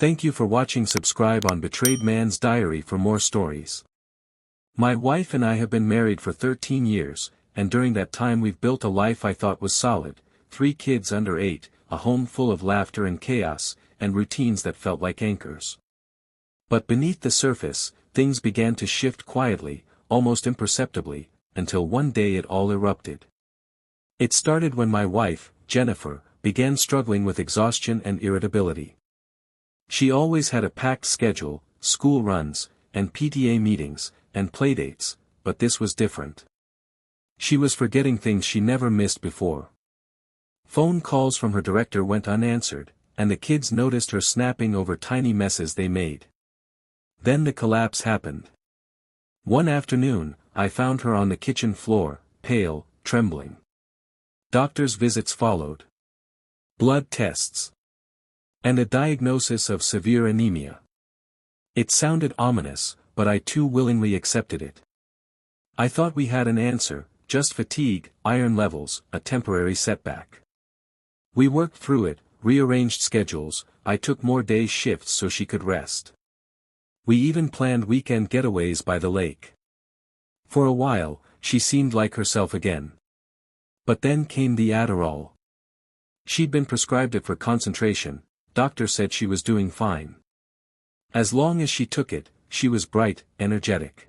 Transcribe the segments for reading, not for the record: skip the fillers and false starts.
Thank you for watching. Subscribe on Betrayed Man's Diary for more stories. My wife and I have been married for 13 years, and during that time we've built a life I thought was solid, 3 kids under 8, a home full of laughter and chaos, and routines that felt like anchors. But beneath the surface, things began to shift quietly, almost imperceptibly, until one day it all erupted. It started when my wife, Jennifer, began struggling with exhaustion and irritability. She always had a packed schedule, school runs, and PTA meetings, and playdates, but this was different. She was forgetting things she never missed before. Phone calls from her director went unanswered, and the kids noticed her snapping over tiny messes they made. Then the collapse happened. One afternoon, I found her on the kitchen floor, pale, trembling. Doctor's visits followed. Blood tests. And a diagnosis of severe anemia. It sounded ominous, but I too willingly accepted it. I thought we had an answer, just fatigue, iron levels, a temporary setback. We worked through it, rearranged schedules, I took more day shifts so she could rest. We even planned weekend getaways by the lake. For a while, she seemed like herself again. But then came the Adderall. She'd been prescribed it for concentration. Doctor said she was doing fine. As long as she took it, she was bright, energetic.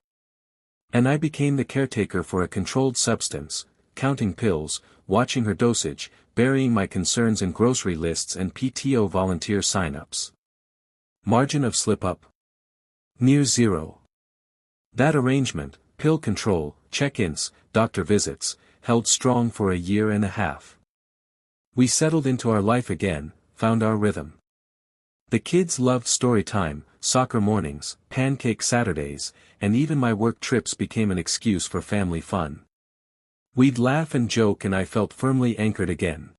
And I became the caretaker for a controlled substance, counting pills, watching her dosage, burying my concerns in grocery lists and PTO volunteer sign-ups. Margin of slip-up? Near zero. That arrangement, pill control, check-ins, doctor visits, held strong for a year and a half. We settled into our life again, found our rhythm. The kids loved story time, soccer mornings, pancake Saturdays, and even my work trips became an excuse for family fun. We'd laugh and joke and I felt firmly anchored again.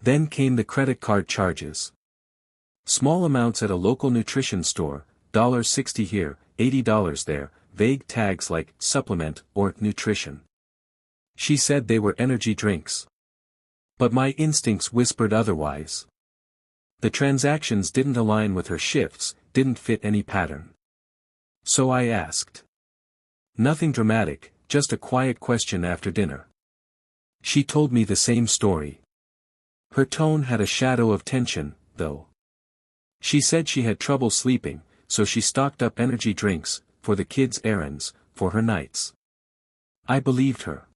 Then came the credit card charges. Small amounts at a local nutrition store, $60 here, $80 there, vague tags like supplement or nutrition. She said they were energy drinks. But my instincts whispered otherwise. The transactions didn't align with her shifts, didn't fit any pattern. So I asked. Nothing dramatic, just a quiet question after dinner. She told me the same story. Her tone had a shadow of tension, though. She said she had trouble sleeping, so she stocked up energy drinks, for the kids' errands, for her nights. I believed her.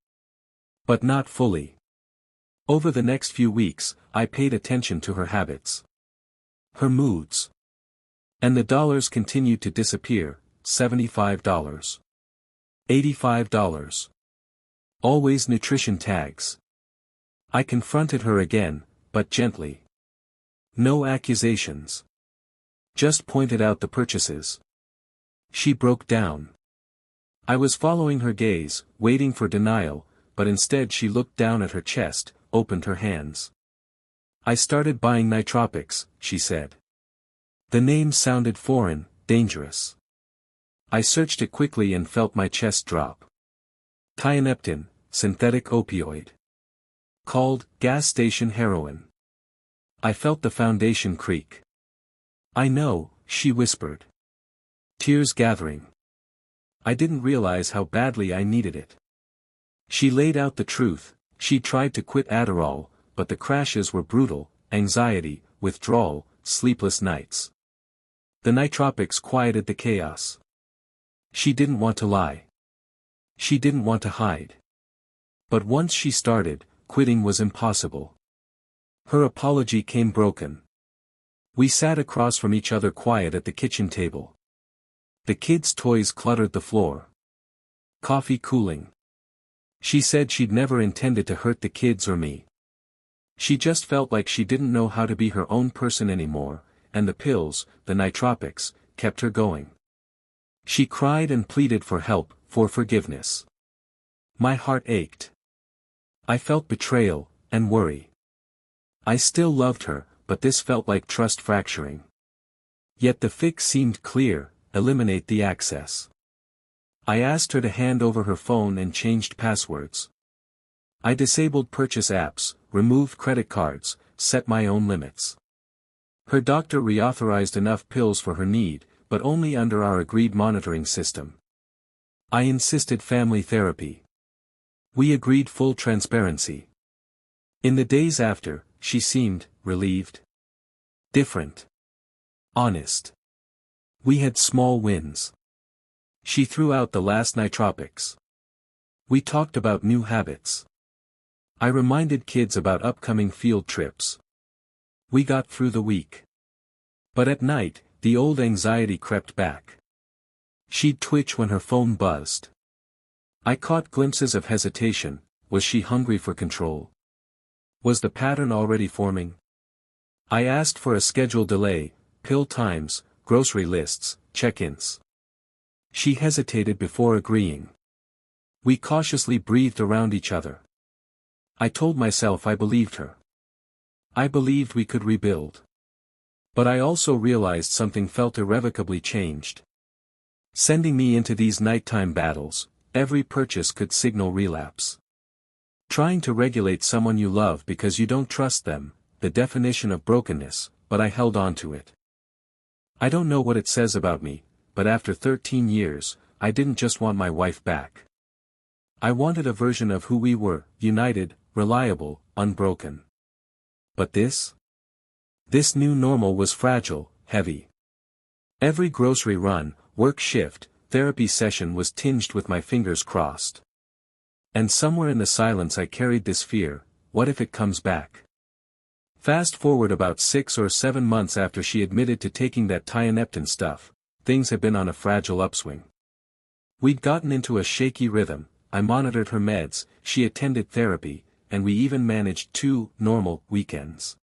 But not fully. Over the next few weeks, I paid attention to her habits. Her moods. And the dollars continued to disappear, $75. $85. Always nutrition tags. I confronted her again, but gently. No accusations. Just pointed out the purchases. She broke down. I was following her gaze, waiting for denial, but instead she looked down at her chest, opened her hands. I started buying nootropics, she said. The name sounded foreign, dangerous. I searched it quickly and felt my chest drop. Tianeptine, synthetic opioid. Called gas station heroin. I felt the foundation creak. I know, she whispered. Tears gathering. I didn't realize how badly I needed it. She laid out the truth. She tried to quit Adderall, but the crashes were brutal, anxiety, withdrawal, sleepless nights. The nootropics quieted the chaos. She didn't want to lie. She didn't want to hide. But once she started, quitting was impossible. Her apology came broken. We sat across from each other quiet at the kitchen table. The kids' toys cluttered the floor. Coffee cooling. She said she'd never intended to hurt the kids or me. She just felt like she didn't know how to be her own person anymore, and the pills, the nootropics, kept her going. She cried and pleaded for help, for forgiveness. My heart ached. I felt betrayal, and worry. I still loved her, but this felt like trust fracturing. Yet the fix seemed clear: eliminate the access. I asked her to hand over her phone and changed passwords. I disabled purchase apps, removed credit cards, set my own limits. Her doctor reauthorized enough pills for her need, but only under our agreed monitoring system. I insisted family therapy. We agreed full transparency. In the days after, she seemed relieved. Different. Honest. We had small wins. She threw out the last nootropics. We talked about new habits. I reminded kids about upcoming field trips. We got through the week. But at night, the old anxiety crept back. She'd twitch when her phone buzzed. I caught glimpses of hesitation. Was she hungry for control? Was the pattern already forming? I asked for a schedule delay, pill times, grocery lists, check-ins. She hesitated before agreeing. We cautiously breathed around each other. I told myself I believed her. I believed we could rebuild. But I also realized something felt irrevocably changed. Sending me into these nighttime battles, every purchase could signal relapse. Trying to regulate someone you love because you don't trust them, the definition of brokenness, but I held on to it. I don't know what it says about me, but after 13 years, I didn't just want my wife back. I wanted a version of who we were, united, reliable, unbroken. But this new normal was fragile, heavy. Every grocery run, work shift, therapy session was tinged with my fingers crossed. And somewhere in the silence I carried this fear: what if it comes back? Fast forward about 6 or 7 months after she admitted to taking that tianeptine stuff, things had been on a fragile upswing. We'd gotten into a shaky rhythm. I monitored her meds, she attended therapy, and we even managed 2 normal weekends.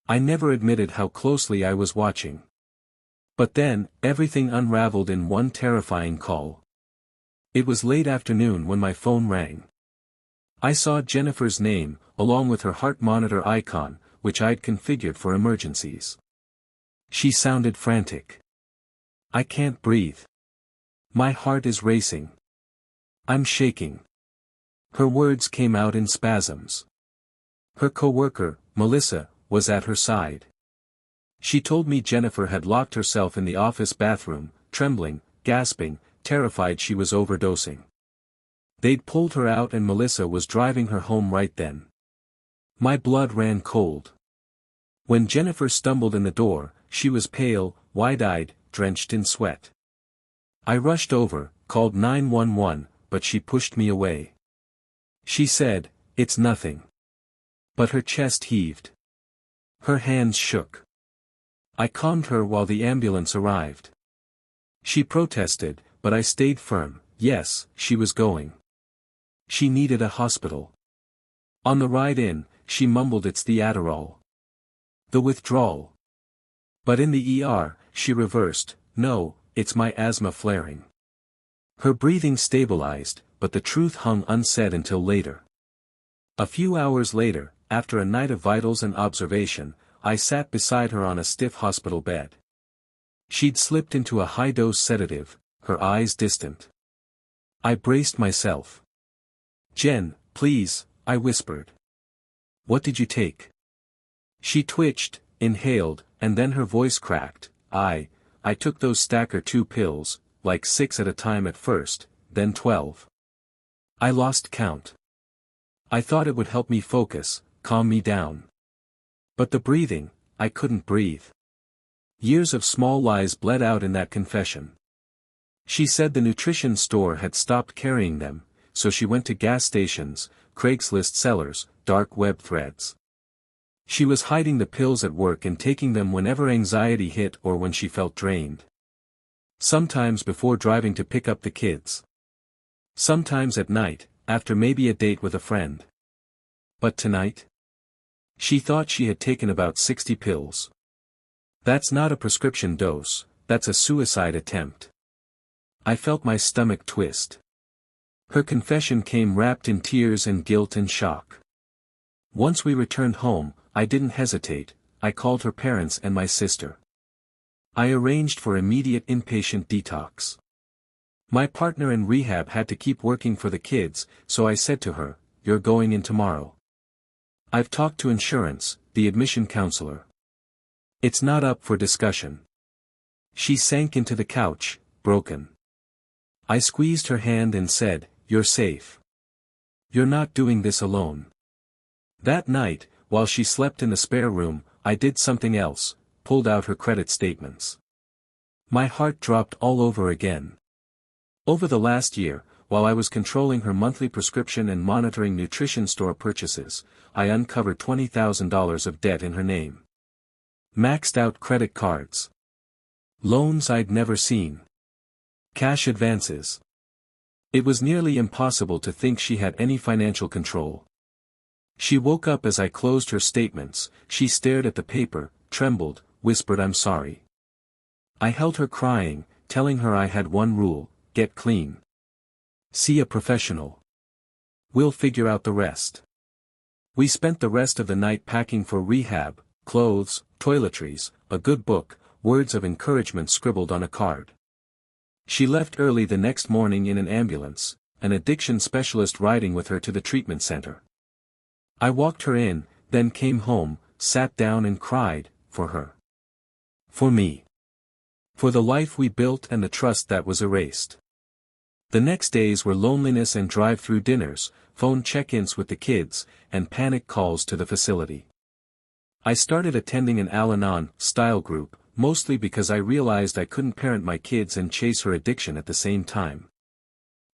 I never admitted how closely I was watching. But then, everything unraveled in one terrifying call. It was late afternoon when my phone rang. I saw Jennifer's name, along with her heart monitor icon, which I'd configured for emergencies. She sounded frantic. I can't breathe. My heart is racing. I'm shaking. Her words came out in spasms. Her coworker, Melissa, was at her side. She told me Jennifer had locked herself in the office bathroom, trembling, gasping, terrified she was overdosing. They'd pulled her out and Melissa was driving her home right then. My blood ran cold. When Jennifer stumbled in the door, she was pale, wide-eyed, drenched in sweat. I rushed over, called 911, but she pushed me away. She said, "It's nothing." But her chest heaved. Her hands shook. I calmed her while the ambulance arrived. She protested, but I stayed firm. Yes, she was going. She needed a hospital. On the ride in, she mumbled, "It's the Adderall. The withdrawal." But in the ER, she reversed, "No, it's my asthma flaring." Her breathing stabilized, but the truth hung unsaid until later. A few hours later, after a night of vitals and observation, I sat beside her on a stiff hospital bed. She'd slipped into a high-dose sedative, her eyes distant. I braced myself. "Jen, please," I whispered. "What did you take?" She twitched, inhaled, and then her voice cracked. I took those Stacker 2 pills, like 6 at a time at first, then 12. I lost count. I thought it would help me focus, calm me down. But the breathing, I couldn't breathe. Years of small lies bled out in that confession. She said the nutrition store had stopped carrying them, so she went to gas stations, Craigslist sellers, dark web threads. She was hiding the pills at work and taking them whenever anxiety hit or when she felt drained. Sometimes before driving to pick up the kids. Sometimes at night, after maybe a date with a friend. But tonight? She thought she had taken about 60 pills. That's not a prescription dose, that's a suicide attempt. I felt my stomach twist. Her confession came wrapped in tears and guilt and shock. Once we returned home, I didn't hesitate. I called her parents and my sister. I arranged for immediate inpatient detox. My partner in rehab had to keep working for the kids, so I said to her, "You're going in tomorrow. I've talked to insurance, the admission counselor." It's not up for discussion. She sank into the couch, broken. I squeezed her hand and said, "You're safe. You're not doing this alone." That night, while she slept in the spare room, I did something else, pulled out her credit statements. My heart dropped all over again. Over the last year, while I was controlling her monthly prescription and monitoring nutrition store purchases, I uncovered $20,000 of debt in her name. Maxed out credit cards. Loans I'd never seen. Cash advances. It was nearly impossible to think she had any financial control. She woke up as I closed her statements, she stared at the paper, trembled, whispered "I'm sorry." I held her crying, telling her I had one rule: get clean. See a professional. We'll figure out the rest. We spent the rest of the night packing for rehab, clothes, toiletries, a good book, words of encouragement scribbled on a card. She left early the next morning in an ambulance, an addiction specialist riding with her to the treatment center. I walked her in, then came home, sat down and cried, for her. For me. For the life we built and the trust that was erased. The next days were loneliness and drive-through dinners, phone check-ins with the kids, and panic calls to the facility. I started attending an Al-Anon style group, mostly because I realized I couldn't parent my kids and chase her addiction at the same time.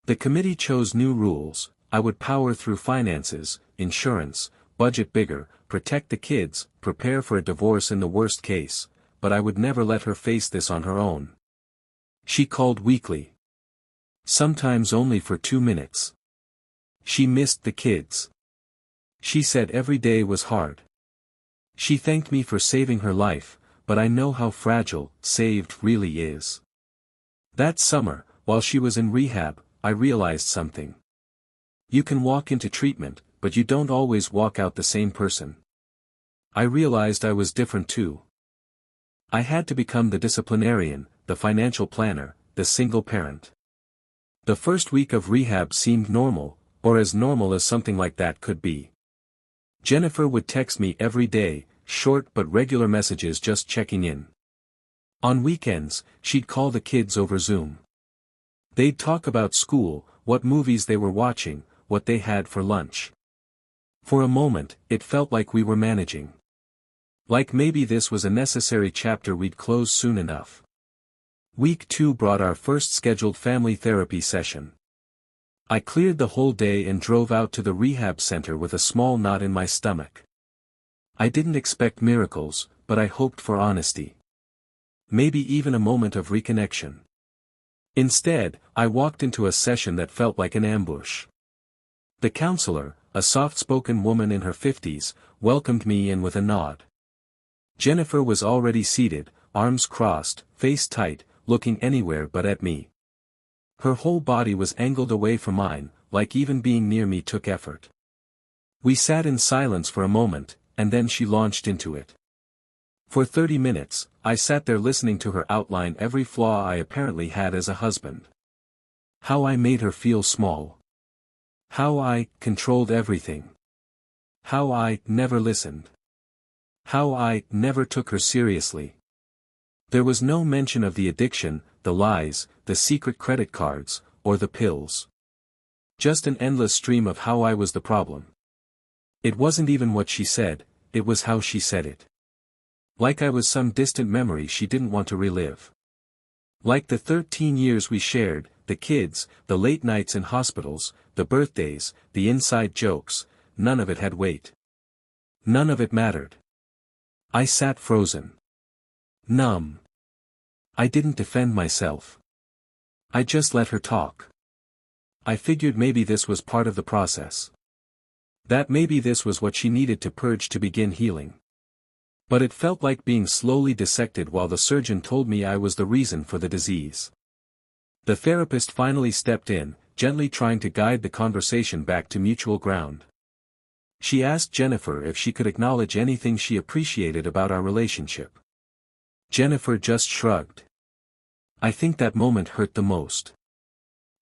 The committee chose new rules: I would power through finances, insurance, budget bigger, protect the kids, prepare for a divorce in the worst case, but I would never let her face this on her own. She called weekly. Sometimes only for 2 minutes. She missed the kids. She said every day was hard. She thanked me for saving her life, but I know how fragile saved really is. That summer, while she was in rehab, I realized something. You can walk into treatment, but you don't always walk out the same person. I realized I was different too. I had to become the disciplinarian, the financial planner, the single parent. The first week of rehab seemed normal, or as normal as something like that could be. Jennifer would text me every day, short but regular messages just checking in. On weekends, she'd call the kids over Zoom. They'd talk about school, what movies they were watching, what they had for lunch. For a moment, it felt like we were managing. Like maybe this was a necessary chapter we'd close soon enough. Week 2 brought our first scheduled family therapy session. I cleared the whole day and drove out to the rehab center with a small knot in my stomach. I didn't expect miracles, but I hoped for honesty. Maybe even a moment of reconnection. Instead, I walked into a session that felt like an ambush. The counselor, a soft-spoken woman in her 50s, welcomed me in with a nod. Jennifer was already seated, arms crossed, face tight, looking anywhere but at me. Her whole body was angled away from mine, like even being near me took effort. We sat in silence for a moment, and then she launched into it. For 30 minutes, I sat there listening to her outline every flaw I apparently had as a husband. How I made her feel small. How I controlled everything. How I never listened. How I never took her seriously. There was no mention of the addiction, the lies, the secret credit cards, or the pills. Just an endless stream of how I was the problem. It wasn't even what she said, it was how she said it. Like I was some distant memory she didn't want to relive. Like the 13 years we shared, the kids, the late nights in hospitals, the birthdays, the inside jokes, none of it had weight. None of it mattered. I sat frozen. Numb. I didn't defend myself. I just let her talk. I figured maybe this was part of the process. That maybe this was what she needed to purge to begin healing. But it felt like being slowly dissected while the surgeon told me I was the reason for the disease. The therapist finally stepped in, gently trying to guide the conversation back to mutual ground. She asked Jennifer if she could acknowledge anything she appreciated about our relationship. Jennifer just shrugged. I think that moment hurt the most.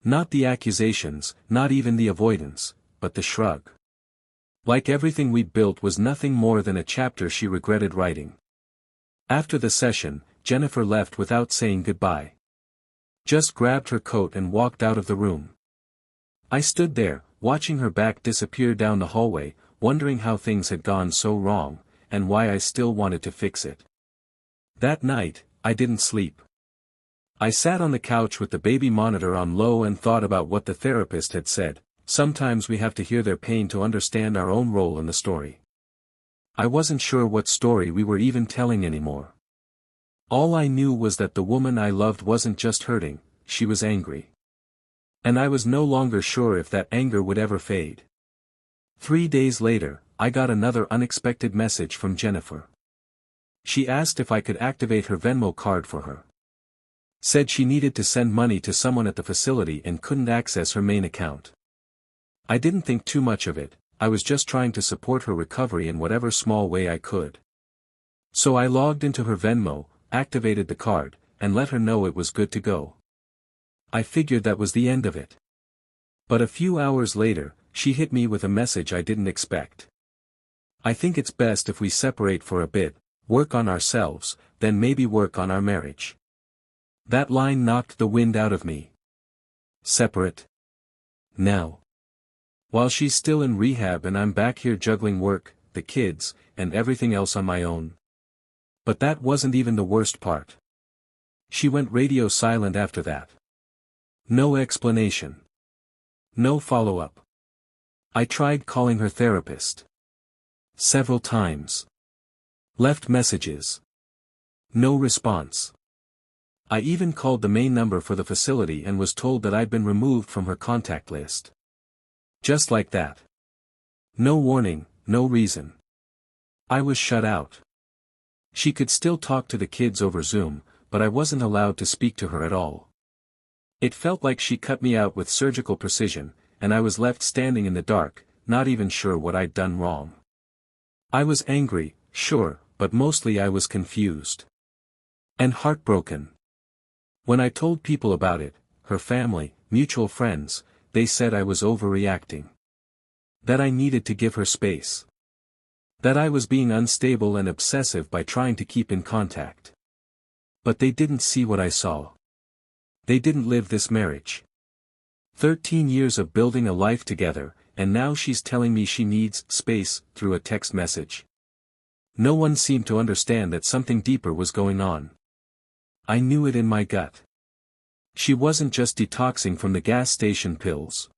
Not the accusations, not even the avoidance, but the shrug. Like everything we'd built was nothing more than a chapter she regretted writing. After the session, Jennifer left without saying goodbye. Just grabbed her coat and walked out of the room. I stood there, watching her back disappear down the hallway, wondering how things had gone so wrong, and why I still wanted to fix it. That night, I didn't sleep. I sat on the couch with the baby monitor on low and thought about what the therapist had said. Sometimes we have to hear their pain to understand our own role in the story. I wasn't sure what story we were even telling anymore. All I knew was that the woman I loved wasn't just hurting, she was angry. And I was no longer sure if that anger would ever fade. 3 days later, I got another unexpected message from Jennifer. She asked if I could activate her Venmo card for her. Said she needed to send money to someone at the facility and couldn't access her main account. I didn't think too much of it, I was just trying to support her recovery in whatever small way I could. So I logged into her Venmo, activated the card, and let her know it was good to go. I figured that was the end of it. But a few hours later, she hit me with a message I didn't expect. I think it's best if we separate for a bit, work on ourselves, then maybe work on our marriage. That line knocked the wind out of me. Separate? Now. While she's still in rehab and I'm back here juggling work, the kids, and everything else on my own. But that wasn't even the worst part. She went radio silent after that. No explanation. No follow-up. I tried calling her therapist. Several times. Left messages. No response. I even called the main number for the facility and was told that I'd been removed from her contact list. Just like that. No warning, no reason. I was shut out. She could still talk to the kids over Zoom, but I wasn't allowed to speak to her at all. It felt like she cut me out with surgical precision, and I was left standing in the dark, not even sure what I'd done wrong. I was angry, sure, but mostly I was confused. And heartbroken. When I told people about it, her family, mutual friends, they said I was overreacting. That I needed to give her space. That I was being unstable and obsessive by trying to keep in contact. But they didn't see what I saw. They didn't live this marriage. 13 years of building a life together, and now she's telling me she needs space through a text message. No one seemed to understand that something deeper was going on. I knew it in my gut. She wasn't just detoxing from the gas station pills.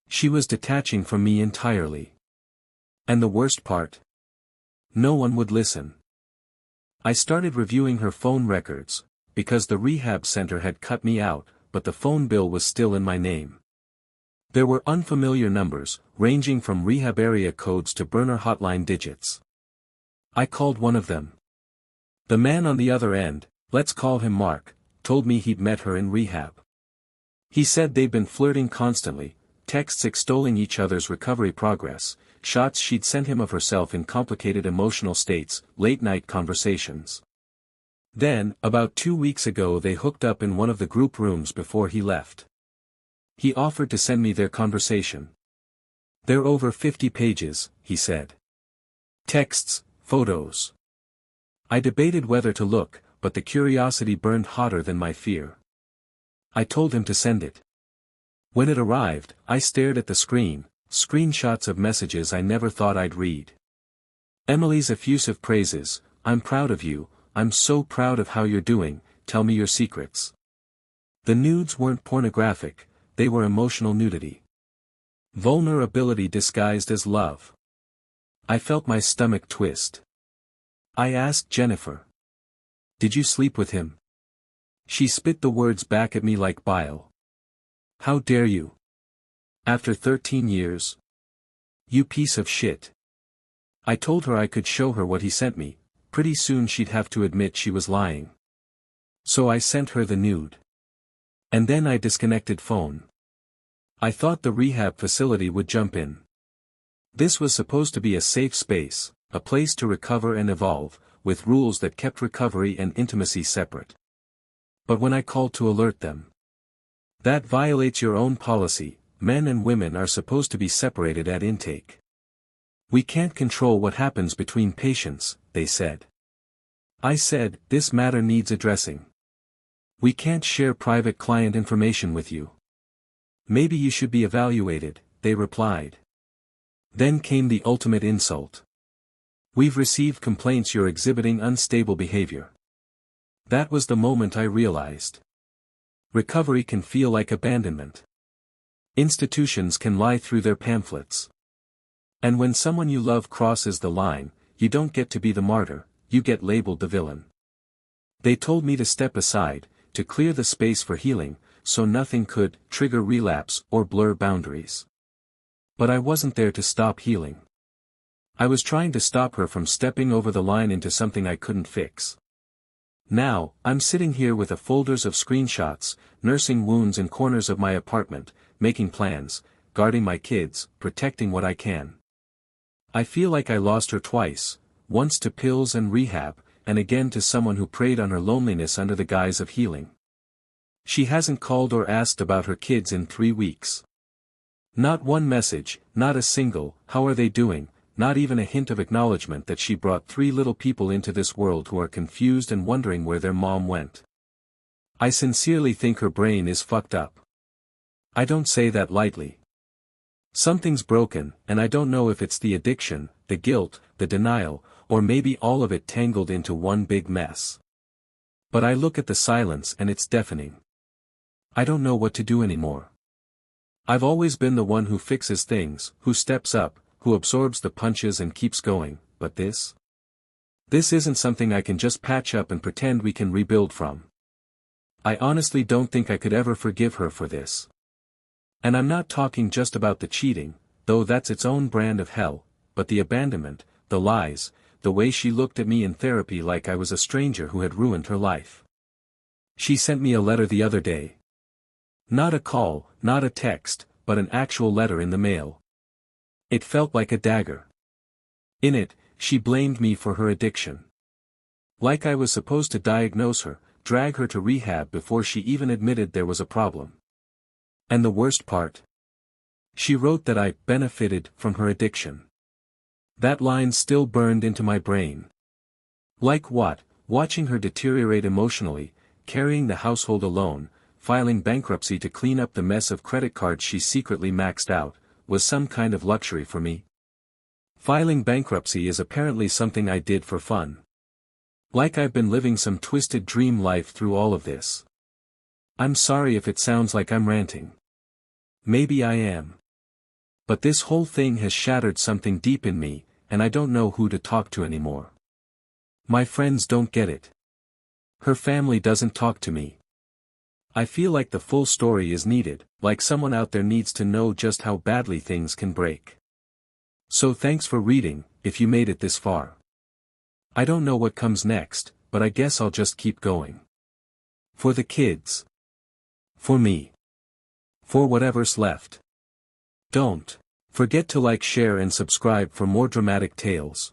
She was detaching from me entirely. And the worst part? No one would listen. I started reviewing her phone records, because the rehab center had cut me out, but the phone bill was still in my name. There were unfamiliar numbers, ranging from rehab area codes to burner hotline digits. I called one of them. The man on the other end, let's call him Mark, told me he'd met her in rehab. He said they'd been flirting constantly, texts extolling each other's recovery progress, shots she'd sent him of herself in complicated emotional states, late-night conversations. Then, about 2 weeks ago they hooked up in one of the group rooms before he left. He offered to send me their conversation. They're over 50 pages, he said. Texts, photos. I debated whether to look, but the curiosity burned hotter than my fear. I told him to send it. When it arrived, I stared at the screen, screenshots of messages I never thought I'd read. Emily's effusive praises, I'm proud of you, I'm so proud of how you're doing, tell me your secrets. The nudes weren't pornographic, they were emotional nudity. Vulnerability disguised as love. I felt my stomach twist. I asked Jennifer. Did you sleep with him? She spit the words back at me like bile. How dare you? After 13 years? You piece of shit. I told her I could show her what he sent me, pretty soon she'd have to admit she was lying. So I sent her the nude. And then I disconnected phone. I thought the rehab facility would jump in. This was supposed to be a safe space, a place to recover and evolve, with rules that kept recovery and intimacy separate. But when I called to alert them, that violates your own policy, men and women are supposed to be separated at intake. We can't control what happens between patients, they said. I said, "This matter needs addressing. We can't share private client information with you." "Maybe you should be evaluated," they replied. Then came the ultimate insult. "We've received complaints you're exhibiting unstable behavior." That was the moment I realized. Recovery can feel like abandonment. Institutions can lie through their pamphlets. And when someone you love crosses the line, you don't get to be the martyr, you get labeled the villain. They told me to step aside, to clear the space for healing, so nothing could trigger relapse or blur boundaries. But I wasn't there to stop healing. I was trying to stop her from stepping over the line into something I couldn't fix. Now, I'm sitting here with folders of screenshots, nursing wounds in corners of my apartment, making plans, guarding my kids, protecting what I can. I feel like I lost her twice, once to pills and rehab, and again to someone who preyed on her loneliness under the guise of healing. She hasn't called or asked about her kids in 3 weeks. Not one message, not a single, "How are they doing?" Not even a hint of acknowledgement that she brought 3 little people into this world who are confused and wondering where their mom went. I sincerely think her brain is fucked up. I don't say that lightly. Something's broken, and I don't know if it's the addiction, the guilt, the denial, or maybe all of it tangled into one big mess. But I look at the silence and it's deafening. I don't know what to do anymore. I've always been the one who fixes things, who steps up, who absorbs the punches and keeps going, but this isn't something I can just patch up and pretend we can rebuild from. I honestly don't think I could ever forgive her for this. And I'm not talking just about the cheating, though that's its own brand of hell, but the abandonment, the lies, the way she looked at me in therapy like I was a stranger who had ruined her life. She sent me a letter the other day. Not a call, not a text, but an actual letter in the mail. It felt like a dagger. In it, she blamed me for her addiction. Like I was supposed to diagnose her, drag her to rehab before she even admitted there was a problem. And the worst part? She wrote that I benefited from her addiction. That line still burned into my brain. Like what? Watching her deteriorate emotionally, carrying the household alone, filing bankruptcy to clean up the mess of credit cards she secretly maxed out, was some kind of luxury for me. Filing bankruptcy is apparently something I did for fun. Like I've been living some twisted dream life through all of this. I'm sorry if it sounds like I'm ranting. Maybe I am. But this whole thing has shattered something deep in me, and I don't know who to talk to anymore. My friends don't get it. Her family doesn't talk to me. I feel like the full story is needed, like someone out there needs to know just how badly things can break. So thanks for reading, if you made it this far. I don't know what comes next, but I guess I'll just keep going. For the kids. For me. For whatever's left. Don't forget to like, share and subscribe for more dramatic tales.